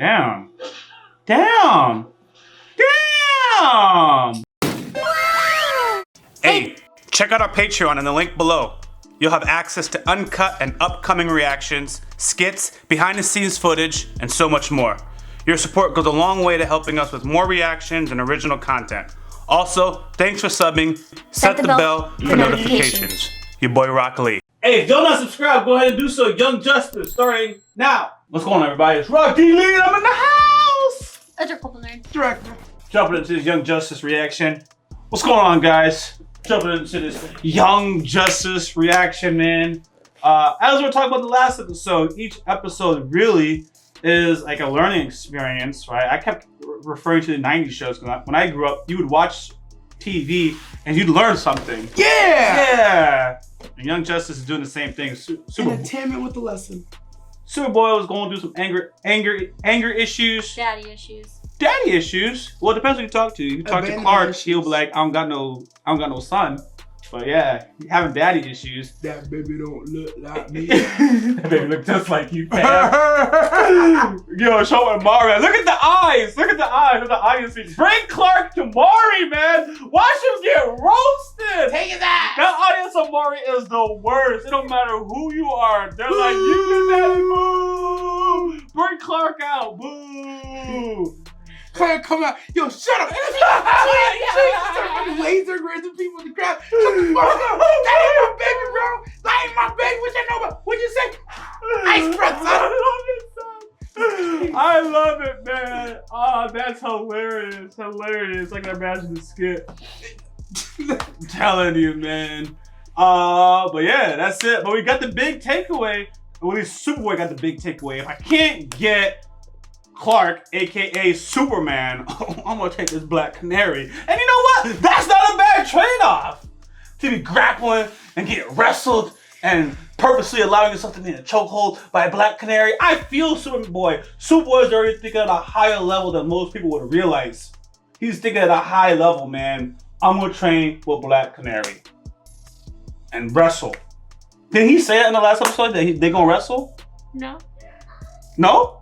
Damn. Damn. Damn. Hey, check out our Patreon in the link below. You'll have access to uncut and upcoming reactions, skits, behind the scenes footage, and so much more. Your support goes a long way to helping us with more reactions and original content. Also, thanks for subbing. Set the bell for notifications. Your boy YaBoyRockLee. Hey, if y'all not subscribed, go ahead and do so. Young Justice starting now. What's going on, everybody? It's YaBoyRockLee. I'm in the house. Director. Jumping into this Young Justice reaction. What's going on, guys? Jumping into this Young Justice reaction, man. As we were talking about the last episode, each episode really is like a learning experience, right? I kept referring to the 90s shows because when I grew up, you would watch TV and you'd learn something. Yeah! And Young Justice is doing the same thing. Entertainment with the lesson. Superboy was going through some anger issues. Daddy issues. Daddy issues? Well, it depends who you talk to. You talk to Clark, he'll be like, I don't got no son. But yeah, having daddy issues. That baby don't look like me. That baby look just like you, fam. Yo, show him Mari. Look at the eyes. Look at the eyes. Look at the audience. Bring Clark to Mari, man. Watch him get roasted. Take it back. That audience of Mari is the worst. It don't matter who you are. They're like, you can daddy, boo. Bring Clark out, boo. Clark, come out. Yo, shut up. Laser grazing people in the crowd. Shut the fuck up. That ain't my baby, bro. That ain't my baby. What you know about? What'd you say? Ice breath, son. I love it, man. Oh, that's hilarious. Hilarious. I can imagine the skit. I'm telling you, man. But yeah, that's it. But we got the big takeaway. Well, at least Superboy got the big takeaway. If I can't get Clark, aka Superman, I'm gonna take this Black Canary. And you know what? That's not a bad trade-off. To be grappling and get wrestled and purposely allowing yourself to be in a chokehold by a Black Canary. I feel Superboy. Superboy is already thinking at a higher level than most people would realize. He's thinking at a high level, man. I'm gonna train with Black Canary and wrestle. Did he say it in the last episode that they gonna wrestle? No. No?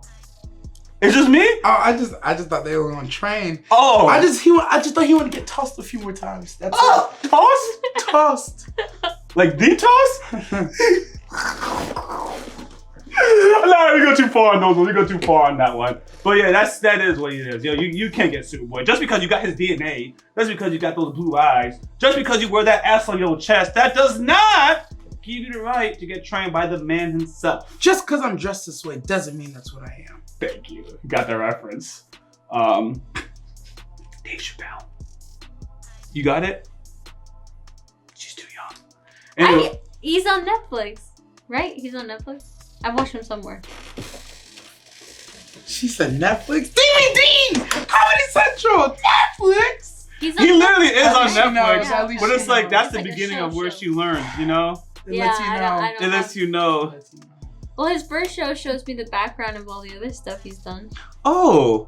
It's just me? Oh, I just thought they were gonna train. Oh. I just thought he would get tossed a few more times. That's it. Tossed? Tossed. Like the toss? No, we go too far on those ones. We go too far on that one. But yeah, that is what it is. Yo, you can't get Superboy. Just because you got his DNA, just because you got those blue eyes, just because you wear that S on your chest, that does not give you the right to get trained by the man himself. Just because I'm dressed this way doesn't mean that's what I am. Thank you. Got that reference. Dave Chappelle. You got it? She's too young. Anyway. He's on Netflix, right? He's on Netflix. I watched him somewhere. She said Netflix? DVD! Comedy Central! Netflix! He's on He literally is on At least she knows, Netflix. at least But she it's like, knows. that's the It's like a beginning show. of where she learns, you know? It Yeah, lets you know. I don't It lets you know. Well, his first show shows me the background of all the other stuff he's done. Oh.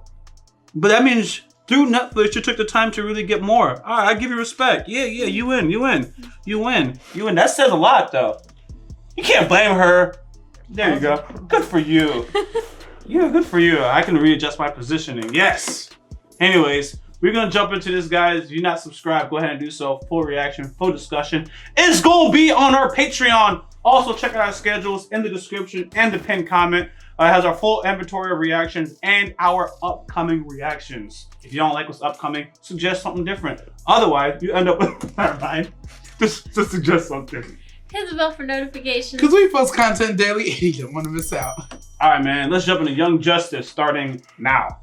But that means through Netflix, you took the time to really get more. All right, I give you respect. Yeah, you win. That says a lot, though. You can't blame her. There you go. Good for you. Yeah, good for you. I can readjust my positioning. Yes. Anyways, we're going to jump into this, guys. If you're not subscribed, go ahead and do so. Full reaction, full discussion. It's going to be on our Patreon. Also, check out our schedules in the description and the pinned comment. It has our full inventory of reactions and our upcoming reactions. If you don't like what's upcoming, suggest something different. Otherwise, you end up with... Never mind. Just suggest something. Hit the bell for notifications. Because we post content daily and you don't want to miss out. All right, man. Let's jump into Young Justice starting now.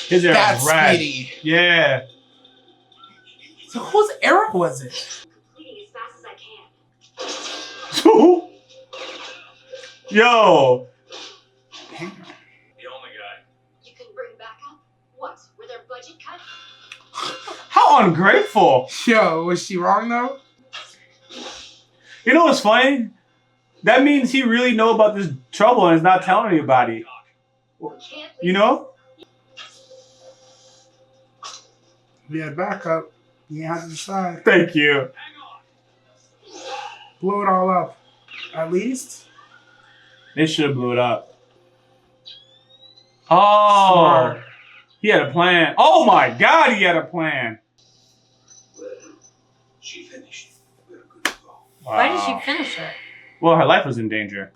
His era That's was rad. Speedy. Yeah. So whose era was it? Completing as fast as I can. Yo. Damn. The only guy. You can bring backup? What? Were there budget cuts? How ungrateful. Yo, was she wrong though? You know what's funny? That means he really know about this trouble and is not telling anybody. Can't You know? We had backup. You have to decide. Thank you. Blow it all up. At least. They should have blew it up. Oh, Smart. he had a plan. Oh my God, he had a plan. She finished. We're good to go. Wow. Why did she finish it? Well, her life was in danger.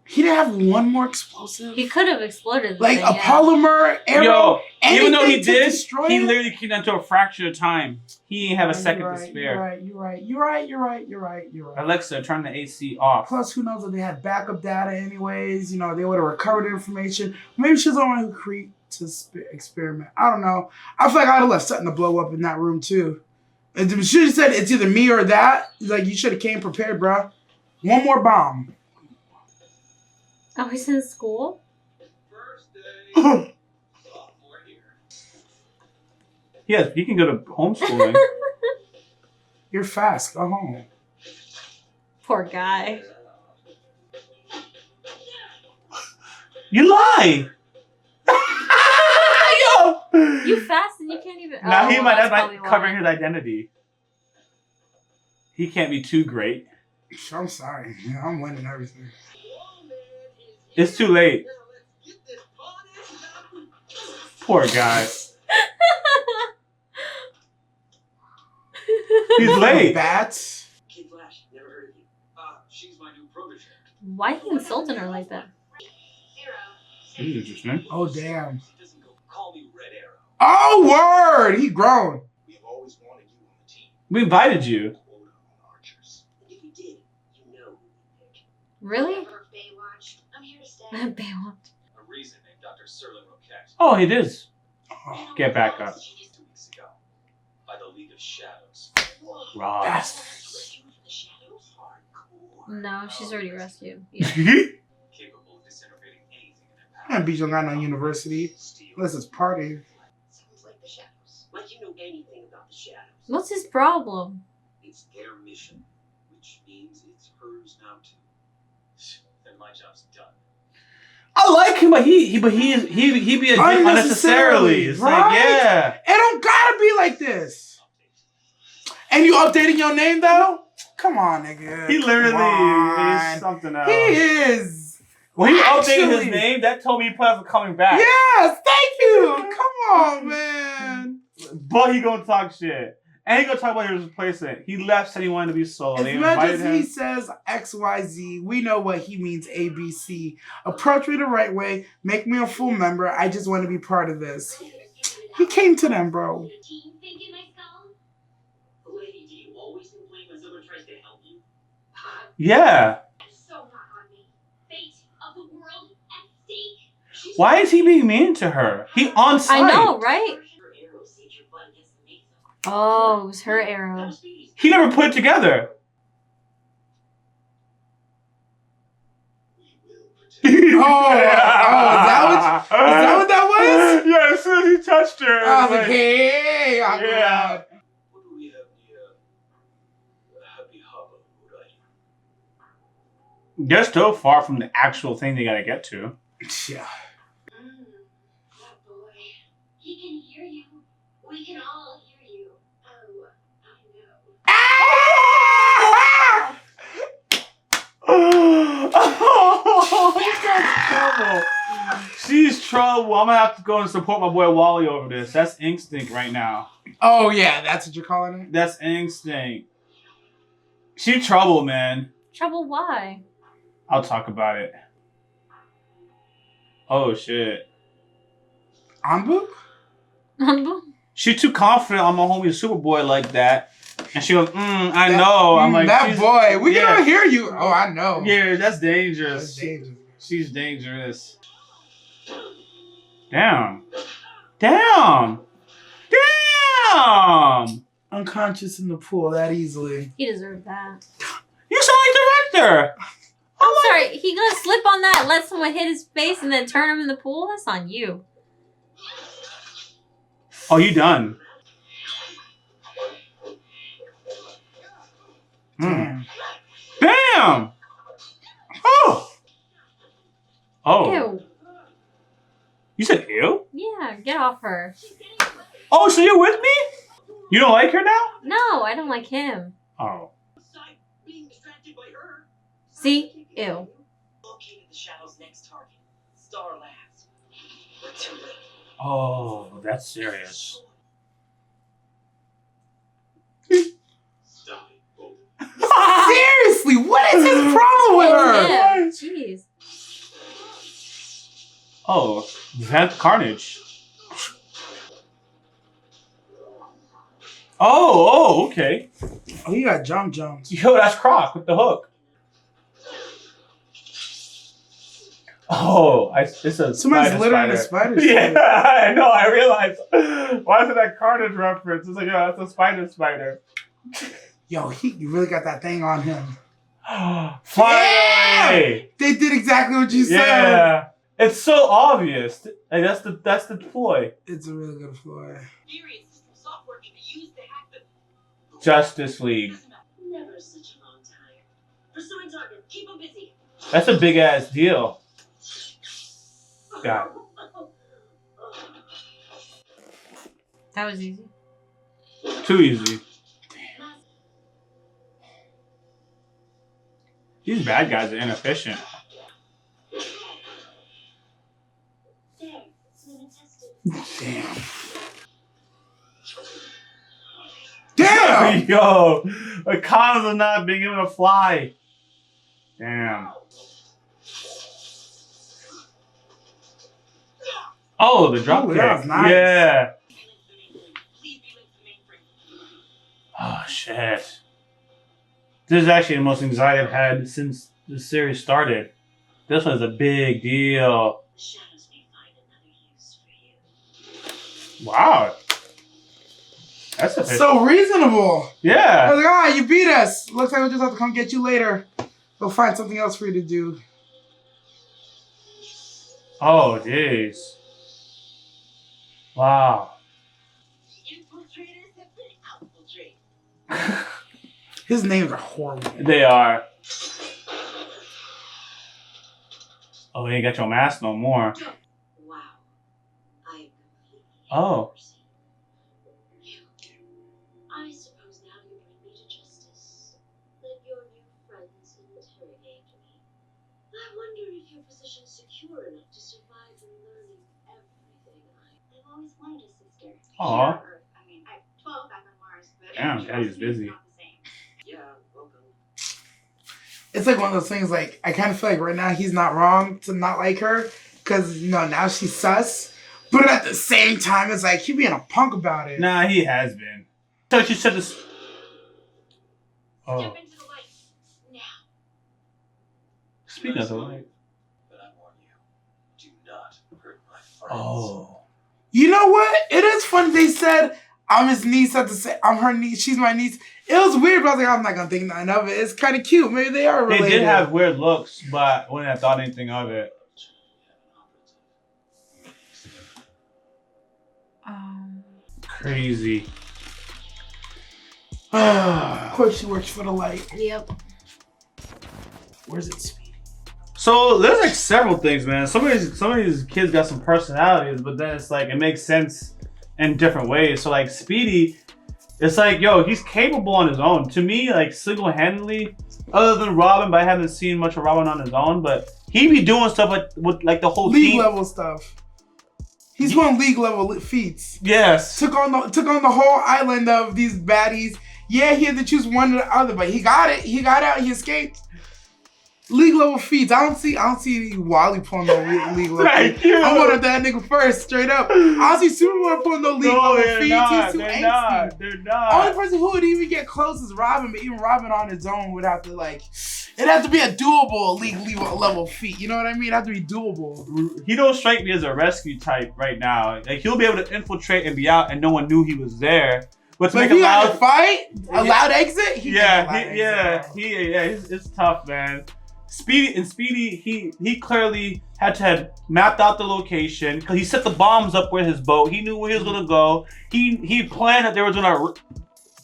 He didn't have one more explosive. He could have exploded the Like thing, a yeah. polymer arrow. Yo, even though he anything to did, destroy he it? literally came down to a fraction of time. He didn't have a second You're to right, spare. You're right. Alexa, turn the AC off. Plus, who knows if they had backup data anyways? You know, they would have recovered information. Maybe she's the one who created to experiment. I don't know. I feel like I'd have left something to blow up in that room too. And she should have said it's either me or that. Like, you should have came prepared, bro. One more bomb. Oh, he's in school? First day. Sophomore year. Yes, he can go to homeschooling. You're fast. Go home. Poor guy. You lie. Yo. You fast and you can't even. Now he might that's have probably like covering why. his identity. He can't be too great. I'm sorry. I'm winning everything. It's too late. Poor guy. He's late. Bats. Kid Flash, never heard of you. She's my new protege. Why he insulting her like that? Zero. This is interesting. Oh, damn. She doesn't go, call me Red Arrow. Oh, word. He grown. We've always wanted you on the team. We invited you. Quota on Archers. And if we did, you know who we'd pick. Really? Whatever, Baywatch. I'm here to stay. Baywatch. A reason named Dr. Serlin Roquette. Oh, he is. Oh, Get back up. 2 weeks ago. By the League of Shadows. Rob. bastards. The Shadows? Hardcore. No, she's already rescued. Yeah. Capable of disintegrating anything in their path. And Beach don't got no university. Unless it's party. Sounds like the shadows. Like you know anything about the Shadows. What's his problem? It's their mission, which means it's hers now too. Then my job's done. I like him, but he be a dick unnecessarily. It's like, Right? yeah. It don't gotta be like this. And you updating your name though? Come on, nigga. He literally Come on. is something else. He is. When he updated his Actually. name, that told me he plans on coming back. Yes, thank you. Come on, man. But he gonna talk shit. And he gonna talk about his replacement. He left, said he wanted to be solo. They As much invited as him. he says XYZ, we know what he means ABC. Approach me the right way, make me a full member. I just want to be part of this. He came to them, bro. Team think in my skull? Lady, do you always complain when someone tries to help you? Yeah. That's so not on me. Fate of the world at stake. Why is he being mean to her? He on site. I know, right? Your arrow saves your butt against the maze. Oh, it was her arrow. He never put it together. Oh, is that what that was? Yeah, as soon as he touched her. I was it like, hey, yeah. What do we have the happy harbor right? They're still far from the actual thing they gotta get to. Yeah. That boy. He can hear you. We can all hear you. Oh, I know. Oh, he's got trouble. She's trouble. I'm gonna have to go and support my boy Wally over this. That's instinct right now. Oh, yeah, that's what you're calling it? That's instinct. She trouble, man. Trouble, why? I'll talk about it. Oh shit. Ambu? She's too confident on my homie Superboy like that. And she goes, I know. I'm like, that she's- boy, we yeah. can hear you. Oh, I know. Yeah, that's dangerous. That's dangerous. She's dangerous. Damn. Damn. Damn. Unconscious in the pool that easily. He deserved that. You sound like director. I'm sorry, he gonna slip on that, let someone hit his face, and then turn him in the pool? That's on you. Oh, you done. Damn. Damn. Oh. Oh. Ew. You said ew? Yeah, get off her. Oh, so you're with me? You don't like her now? No, I don't like him. Oh. Being distracted by her. See? Ew. the Shadow's next target, Star Labs. We're too late. Oh, that's serious. Stop it, Bolt. Seriously, what is his problem with her? Yeah, jeez. Oh, Vent Carnage. Oh, okay. Oh, you got jumps. Yo, that's Croc with the hook. Oh, it's a Somebody's littering a spider. Yeah, I know. I realized. Why is it that Carnage reference? It's like, yeah, that's a spider. Yo, he really got that thing on him. Finally! They did exactly what you said. Yeah, it's so obvious. Like, that's the ploy. It's a really good fly. Various system software can be used to hack the Justice League. Never such a long time. Pursuing target. Keep them busy. That's a big ass deal. Got it. That was easy. Too easy. These bad guys are inefficient. There. Fluid tested. Damn! Yo, the cons of not being able to fly. Damn. Oh, the drop Ooh, kick. that was nice. Yeah. Please be linked to the mainframe. Oh, shit. This is actually the most anxiety I've had since the series started. This one's a big deal. The Shadows may find another use for you. Wow. That's a So reasonable. I Yeah. was like, you beat us. Looks like we'll just have to come get you later. We'll find something else for you to do. Oh, jeez. Wow. Infiltrators have been outfiltrated. His names are horrible. They are. Oh, you ain't got your mask no more. Wow. I am completely Oh. you. I suppose now you bring me to justice. Let your new friends interrogate me. I wonder if your position's secure enough to survive the learning everything I've always wanted a sister. Aw. I mean, I have 12 back on Mars, but Damn, Daddy's busy. not the same. Yeah, welcome. It's like one of those things, like, I kind of feel like right now he's not wrong to not like her. Because, now she's sus. But at the same time, it's like, he being a punk about it. Nah, he has been. So she said this. Oh. Step into the light. Now. Speaking of the light. But I warn you, do not hurt my friends. Oh. You know what? It is funny they said, I'm his niece. I have to say, I'm her niece. She's my niece. It was weird, but I was like, I'm not going to think nothing of it. It's kind of cute. Maybe they are They related. did have weird looks, but I wouldn't have thought anything of it. Crazy. Of course she works for the light. Yep. Where's it, Speedy? So there's like several things, man. Some of these kids got some personalities, but then it's like it makes sense in different ways. So like Speedy, it's like, yo, he's capable on his own. To me, like single-handedly, other than Robin, but I haven't seen much of Robin on his own, but he be doing stuff like with like the whole League team. level stuff. He's won league level feats. Yes. Took on the whole island of these baddies. Yeah, he had to choose one or the other, but he got it. He got out. He escaped. League level feats. I don't see Wally pulling no league level Thank feats. you. I'm going to that nigga first, straight up. I don't see Superboy pulling no league level they're feats. not. He's too They're angsty. not. They're not. Only person who would even get close is Robin, but even Robin on his own would have to it'd have to be a doable league level feat. You know what I mean? It'd have to be doable. He don't strike me as a rescue type right now. Like he'll be able to infiltrate and be out, and no one knew he was there. But to But make if a you had to loud, fight, a loud exit, it's tough, man. Speedy, he clearly had to have mapped out the location because he set the bombs up with his boat. He knew where he was gonna go. He planned that they were gonna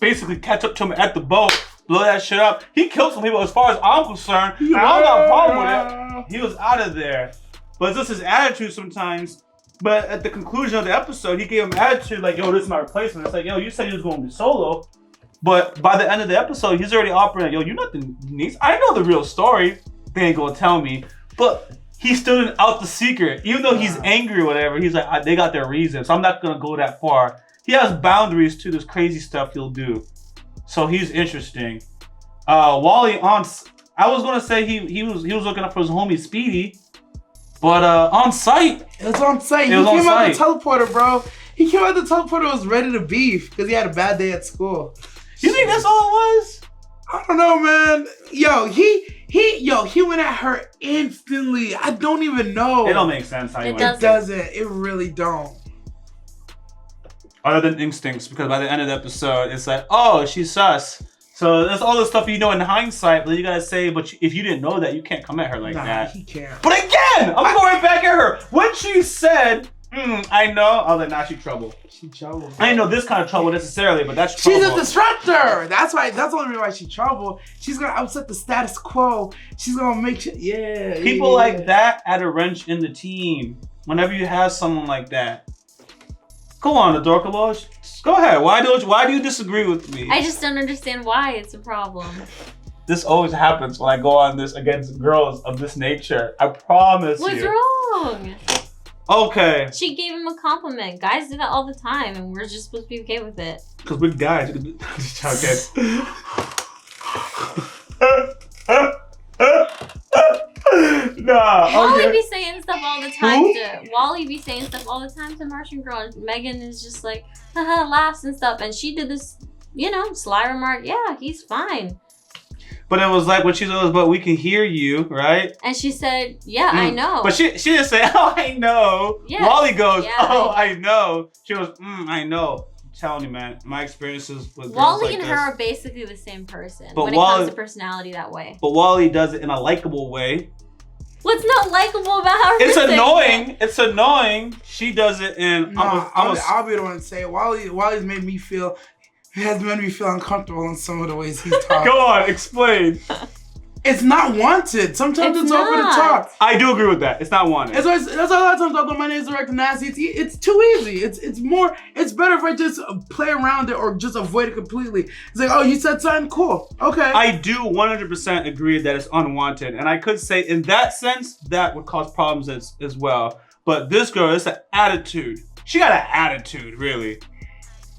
basically catch up to him at the boat, blow that shit up. He killed some people. As far as I'm concerned, and I don't got a problem with it. He was out of there. But it's just his attitude sometimes. But at the conclusion of the episode, he gave him attitude like, yo, this is my replacement. It's like, yo, you said he was going to be solo. But by the end of the episode, he's already operating. Yo, you're not the niece. I know the real story. They ain't going to tell me. But he still didn't out the secret. Even though he's angry or whatever, he's like, they got their reason, so I'm not gonna go that far. He has boundaries to this crazy stuff he'll do. So he's interesting. Wally I was gonna say he was looking up for his homie Speedy, but on site. It was on site. He came out the teleporter, bro. He came out the teleporter, was ready to beef because he had a bad day at school. You think that's all it was? I don't know, man. Yo, he went at her instantly. I don't even know. It don't make sense how you went. It doesn't. It really don't. Other than instincts, because by the end of the episode, it's like, oh, she's sus. So that's all the stuff you know in hindsight, but you gotta say, but if you didn't know that, you can't come at her like that. He can't. But again, I'm going back at her. When she said, I know, I was like, nah, she's trouble. She trouble. Bro. I didn't know this kind of trouble necessarily, but that's trouble. She's a disruptor. That's why. That's the only reason why she's trouble. She's gonna upset the status quo. She's gonna make sure. Yeah. People like that add a wrench in the team. Whenever you have someone like that. Go on, Adorkable. Go ahead. Why do you disagree with me? I just don't understand why it's a problem. This always happens when I go on this against girls of this nature. I promise you. What's wrong? Okay. She gave him a compliment. Guys do that all the time, and we're just supposed to be okay with it. Because we're guys. Okay. Nah. Wally be saying stuff all the time. Wally be saying stuff all the time to Martian girl. And Megan is just like, haha, laughs and stuff. And she did this, sly remark. Yeah, he's fine. But it was like when she goes, but we can hear you, right? And she said, yeah, I know. But she didn't say, oh, I know. Yes. Wally goes, yeah, oh, I know. She goes, I know. I'm telling you, man, my experiences with Wally like and this. her are basically the same person but when it comes to personality that way. But Wally does it in a likable way. What's not likable about her? It's annoying. It's annoying. She does it in. I'll be the one to say it. Wally's made me feel. It has made me feel uncomfortable in some of the ways he's talking. Go on, explain. It's not wanted. Sometimes it's over the top. I do agree with that. It's not wanted. That's why a lot of times I go, my name's direct and nasty. It's too easy. It's better if I just play around it or just avoid it completely. It's like, oh, you said something cool. Okay. I do 100% agree that it's unwanted. And I could say in that sense, that would cause problems as well. But this girl, it's an attitude. She got an attitude, really.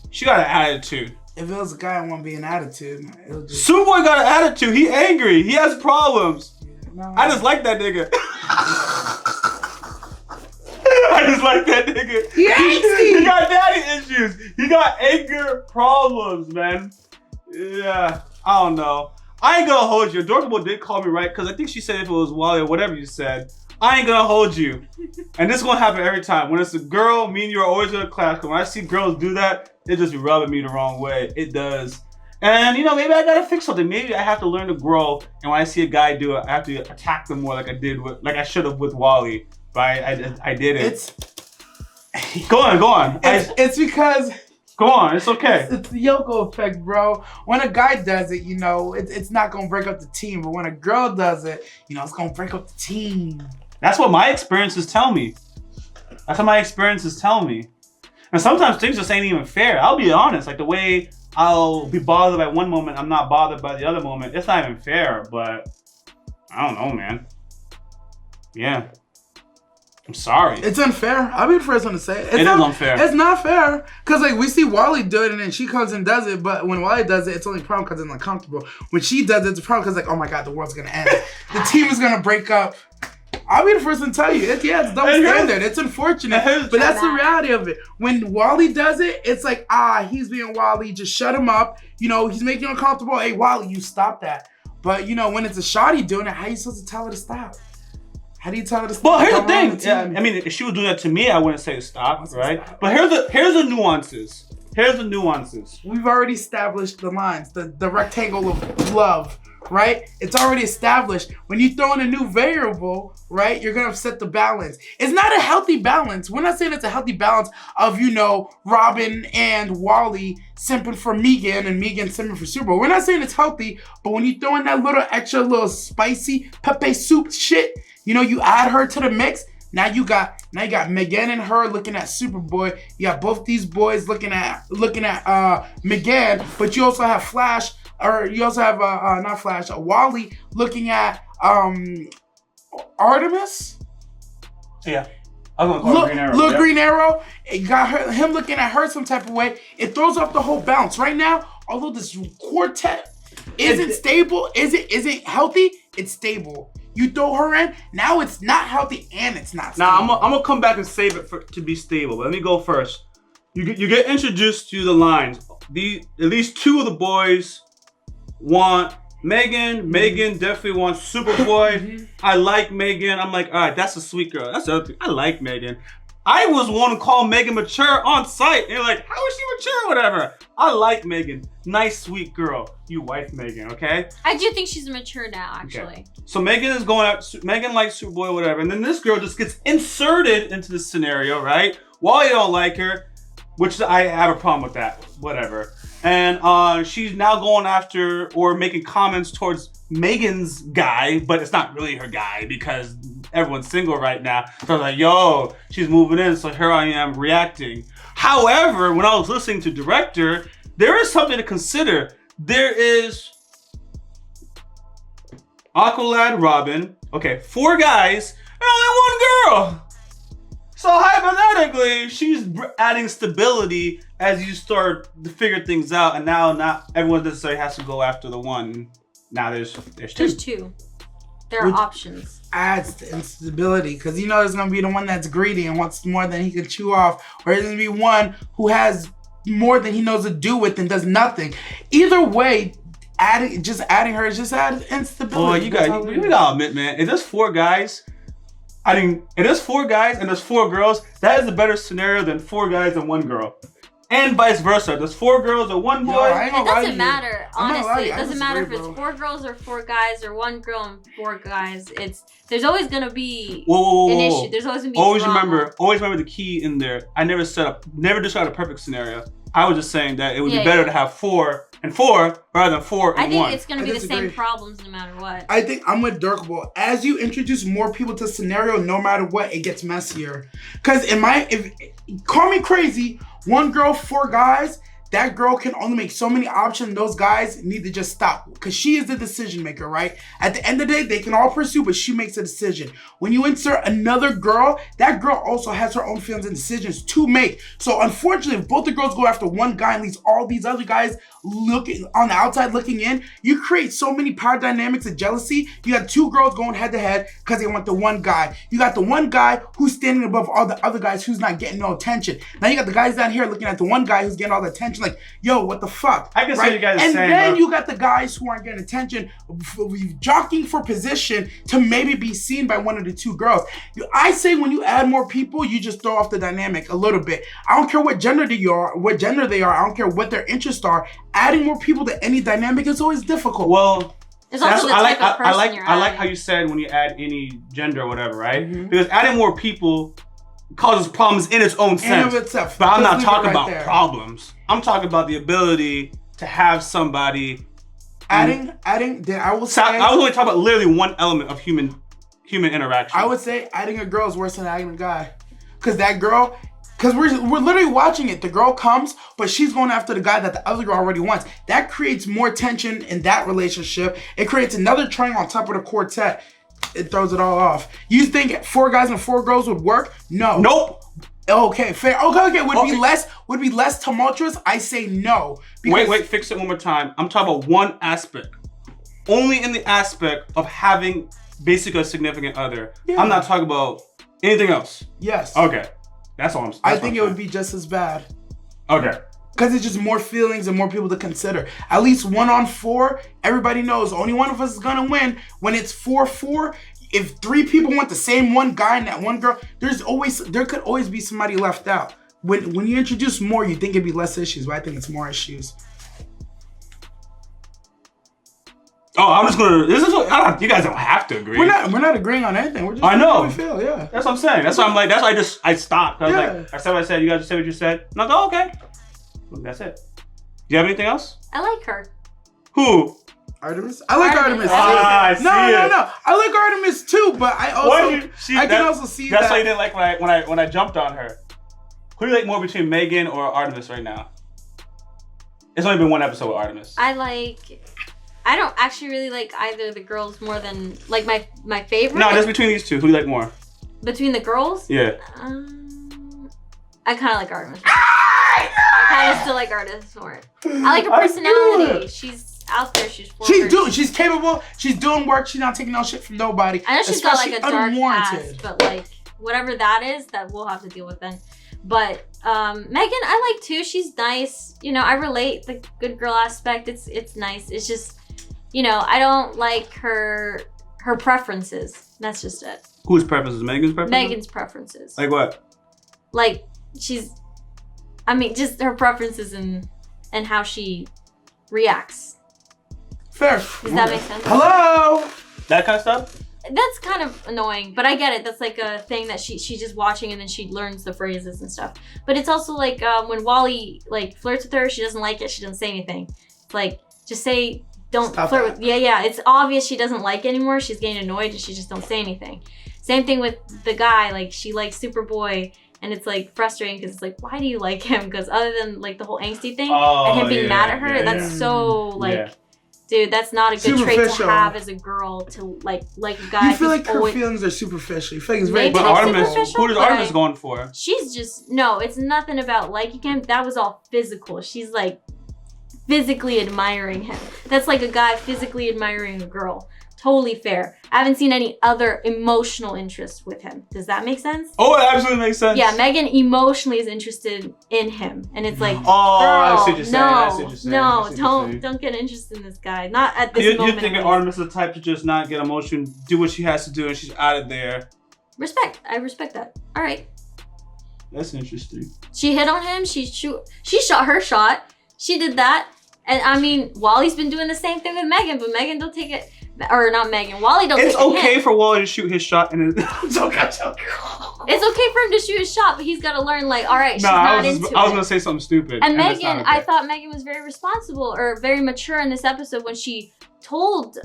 She got an attitude. If it was a guy, I wouldn't be an attitude. Superboy got an attitude. He angry. He has problems. Yeah, no, I just like that nigga. I just like that nigga. He got daddy issues. He got anger problems, man. Yeah, I don't know. I ain't gonna hold you. Adorkable did call me right, because I think she said if it was Wally or whatever you said, I ain't gonna hold you. And this is gonna happen every time. When it's a girl, me and you are always in a class, because when I see girls do that, it just be rubbing me the wrong way. It does. And maybe I gotta fix something. Maybe I have to learn to grow. And when I see a guy do it, I have to attack them more like I should have with Wally. But I didn't. Go on. It's because. Go on, it's okay. It's the Yoko effect, bro. When a guy does it, it's not gonna break up the team. But when a girl does it, it's gonna break up the team. That's what my experiences tell me. And sometimes things just ain't even fair. I'll be honest. Like the way I'll be bothered by one moment, I'm not bothered by the other moment. It's not even fair, but I don't know, man. Yeah. I'm sorry. It's unfair. I'll be the first one to say it. It is unfair. It's not fair. Because we see Wally do it and then she comes and does it. But when Wally does it, it's only a problem because it's uncomfortable. When she does it, it's a problem because oh my God, the world's going to end. The team is going to break up. I'll be the first one to tell you. It's double standard. It's unfortunate. But that's the reality of it. When Wally does it, it's like, he's being Wally. Just shut him up. He's making you uncomfortable. Hey, Wally, you stop that. But, when it's a shawty doing it, how are you supposed to tell her to stop? How do you tell her to stop? Well, here's the thing. Yeah, I mean, if she was doing that to me, I wouldn't say stop, right? Stop. But here's the nuances. We've already established the lines, the rectangle of love, right? It's already established. When you throw in a new variable, right, you're going to upset the balance. It's not a healthy balance. We're not saying it's a healthy balance of, Robin and Wally simping for Megan and Megan simping for Super. We're not saying it's healthy, but when you throw in that little extra little spicy Pepe soup shit, you add her to the mix. Now you got Megan and her looking at Superboy. You got both these boys looking at Megan, but you also have Flash, or you also have not Flash, Wally looking at Artemis. Yeah. I was gonna call Green Arrow. Little Green Arrow, it got him looking at her some type of way. It throws off the whole balance. Right now, although this quartet isn't stable, isn't healthy, it's stable. You throw her in, now it's not healthy and it's not stable. Now I'm gonna come back and save it to be stable. But let me go first. You get introduced to the lines. At least two of the boys want Megan. Megan definitely wants Superboy. I like Megan. I'm like, all right, that's a sweet girl. That's the other thing. I like Megan. I was one to call Megan mature on sight. And you're like, how is she mature or whatever? I like Megan. Nice, sweet girl. You wife Megan, okay? I do think she's mature now, actually. Okay. So Megan is going out. Megan likes Superboy, whatever. And then this girl just gets inserted into this scenario, right? Wally don't like her, which I have a problem with that. Whatever. And she's now going after or making comments towards Megan's guy, but it's not really her guy because everyone's single right now. So I was like, yo, she's moving in, so here I am reacting. However, when I was listening to director, there is something to consider. There is Aqualad, Robin, okay, 4 guys, and only 1 girl. So hypothetically, she's adding stability as you start to figure things out, and now not everyone necessarily has to go after the one. Now there's 2. There's 2. There are options. Adds to instability because you know there's gonna be the one that's greedy and wants more than he can chew off, or there's gonna be one who has more than he knows to do with and does nothing. Either way, adding her just adds instability. Boy, you gotta admit, man, if there's 4 guys. If there's 4 guys and there's 4 girls, that is a better scenario than 4 guys and 1 girl. And vice versa. There's 4 girls or 1 boy. It doesn't matter, honestly. It doesn't matter if it's 4 girls or 4 guys or 1 girl and 4 guys. There's always gonna be an issue. There's always gonna be drama. Always remember the key in there. I never described a perfect scenario. I was just saying that it would be better to have 4 and 4 rather than 4 and 1. I think it's gonna be the same problems no matter what. I think I'm with Dirkable. As you introduce more people to scenario, no matter what, it gets messier. Cause call me crazy, 1 girl, 4 guys, that girl can only make so many options. Those guys need to just stop because she is the decision maker, right? At the end of the day, they can all pursue, but she makes a decision. When you insert another girl, that girl also has her own feelings and decisions to make. So unfortunately, if both the girls go after 1 guy and leaves all these other guys looking on the outside looking in, you create so many power dynamics of jealousy. You got 2 girls going head to head because they want the 1 guy. You got the 1 guy who's standing above all the other guys who's not getting no attention. Now you got the guys down here looking at the 1 guy who's getting all the attention, like, yo, what the fuck? I can see what you guys are saying. And then you got the guys who aren't getting attention, jockeying for position to maybe be seen by 1 of the 2 girls. I say when you add more people, you just throw off the dynamic a little bit. I don't care what gender they are. I don't care what their interests are. Adding more people to any dynamic is always difficult. Well, it's also the type of person I like how you said when you add any gender or whatever, right? Because adding more people causes problems in its own sense. Itself. But I'm not talking about problems. I'm talking about the ability to have somebody adding. I will say. I was only talking about literally one element of human interaction. I would say adding a girl is worse than adding a guy, because that girl. Because we're literally watching it. The girl comes, but she's going after the guy that the other girl already wants. That creates more tension in that relationship. It creates another triangle on top of the quartet. It throws it all off. You think 4 guys and 4 girls would work? No. Nope. Okay, fair. Okay. Would be less tumultuous? I say no. Wait, fix it one more time. I'm talking about one aspect. Only in the aspect of having basically a significant other. Yeah. I'm not talking about anything else. Yes. Okay. That's all I'm saying. I think it would be just as bad. Okay. Because it's just more feelings and more people to consider. At least 1 on 4, everybody knows only one of us is gonna win. When it's 4-4, if 3 people want the same 1 guy and that 1 girl, there could always be somebody left out. When you introduce more, you think it'd be less issues, but I think it's more issues. Oh, I'm just gonna. You guys don't have to agree. We're not agreeing on anything. We're just I know. How we feel. Yeah. That's what I'm saying. That's why I'm like. That's why I stopped. I was like, I said what I said. You guys just say what you said. And I go, okay. That's it. Do you have anything else? I like her. Who? Artemis. I like Artemis too. I see no. it. I like Artemis too, but I also can also see that. That's why you didn't like when I jumped on her. Who do you like more between Megan or Artemis right now? It's only been 1 episode with Artemis. I don't actually really like either of the girls more than like my favorite. No, just between these 2. Who do you like more? Between the girls? Yeah. I kind of like Artemis. I kind of still like Artemis more. I like her personality. She's out there. She's capable. She's doing work. She's not taking no shit from nobody. I know she's got like a dark unwarranted. past, but like whatever that is, that we'll have to deal with then. But Megan, I like too. She's nice. You know, I relate the good girl aspect. It's nice. It's just, you know, I don't like her preferences. That's just it. Whose preferences? Megan's preferences? Megan's preferences. Like what? Like just her preferences and how she reacts. Fair. Does that make sense? Hello. That kind of stuff? That's kind of annoying, but I get it. That's like a thing that she's just watching and then she learns the phrases and stuff. But it's also like when Wally like flirts with her, she doesn't like it. She doesn't say anything. It's like, just say, don't Stop flirt that. with. Yeah. It's obvious she doesn't like it anymore. She's getting annoyed and she just don't say anything. Same thing with the guy. Like she likes Superboy. And it's like frustrating because it's like, why do you like him? Because other than like the whole angsty thing and him being mad at her, that's so like, dude, that's not a good trait to have as a girl to like a guy. You feel like her feelings are superficial. You feel like it's very. Maybe But they're Artemis, superficial, who does but Artemis going for? She's just, no, it's nothing about liking him. That was all physical. She's like physically admiring him. That's like a guy physically admiring a girl. Totally fair. I haven't seen any other emotional interest with him. Does that make sense? Oh, it absolutely makes sense. Yeah, Megan emotionally is interested in him. And it's like, Oh, I see what you're saying. no, I see what you're saying. I no, see what you're saying. don't get interested in this guy. Not at this You're moment. thinking at least. Artemis is the type to just not get emotion, do what she has to do, and she's out of there. Respect. I respect that. All right. That's interesting. She hit on him. She shot her shot. She did that. And I mean, Wally's been doing the same thing with Megan, but Megan don't take it. Or not Megan. Wally don't It's take it. okay for Wally to shoot his shot, and it's okay. It's okay for him to shoot his shot, but he's got to learn, like, all right, she's I not was into it. gonna say something stupid. And that's Megan, not okay. I thought Megan was very responsible or very mature in this episode when she told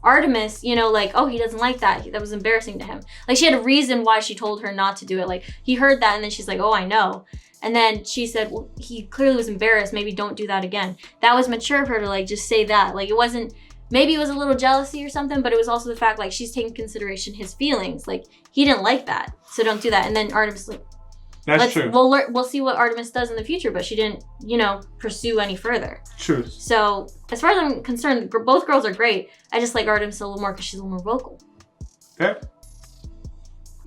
Artemis, you know, like, oh, he doesn't like that. That was embarrassing to him. Like, she had a reason why she told her not to do it. Like, he heard that, and then she's like, oh, I know. And then she said, well, he clearly was embarrassed. Maybe don't do that again. That was mature of her to, like, just say that. Like, it wasn't, maybe it was a little jealousy or something, but it was also the fact, like, she's taking consideration his feelings. Like, he didn't like that, so don't do that. And then Artemis, like, That's true. We'll see what Artemis does in the future, but she didn't, you know, pursue any further. True. So, as far as I'm concerned, both girls are great. I just like Artemis a little more because she's a little more vocal. Okay.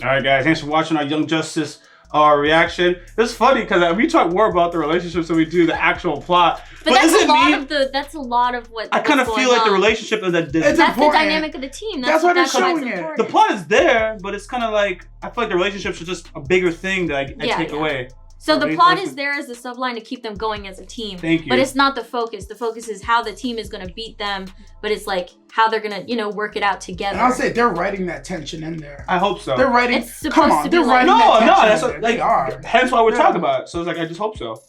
All right, guys. Thanks for watching our Young Justice reaction. It's funny because we talk more about the relationships than we do the actual plot. But that's doesn't mean that's a lot of what I kind of feel like the relationship is that It's that's important. the dynamic of the team. That's why they're showing what's it. important. the plot is there, but it's kind of like I feel like the relationships are just a bigger thing that I Yeah, take yeah. away. So the Right? plot That's- is there as a subline to keep them going as a team. Thank you. But it's not the focus. The focus is how the team is going to beat them, but it's like how they're going to, you know, work it out together. And I'll say they're writing that tension in there. I hope so. They're writing. It's supposed Come on, to be they're like- writing No, that tension that's in what, there. like They are. hence why we're Yeah. talking about it. So it's like I just hope so.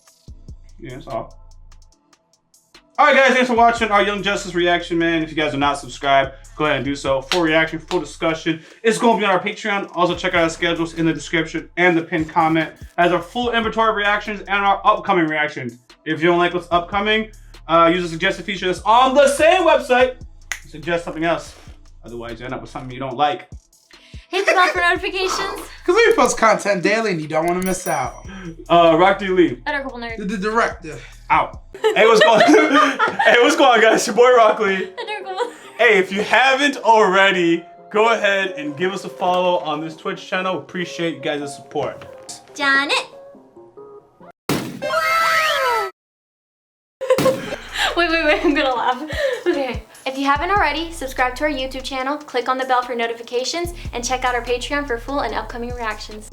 Yeah, that's all. All right, guys, thanks for watching our Young Justice reaction, man. If you guys are not subscribed, go ahead and do so. Full reaction, full discussion. It's going to be on our Patreon. Also, check out our schedules in the description and the pinned comment as our full inventory of reactions and our upcoming reactions. If you don't like what's upcoming, use the suggested feature that's on the same website. Suggest something else. Otherwise, you end up with something you don't like. Hit the bell for notifications. Because we post content daily and you don't want to miss out. YaBoyRockLee, Better couple nerds. The director. out. Hey, what's going on? Hey, what's going on, guys? Your boy YaBoyRockLee. Better couple. Hey, if you haven't already, go ahead and give us a follow on this Twitch channel. Appreciate you guys' support. Janet. wait, I'm gonna laugh. Okay. If you haven't already, subscribe to our YouTube channel, click on the bell for notifications, and check out our Patreon for full and upcoming reactions.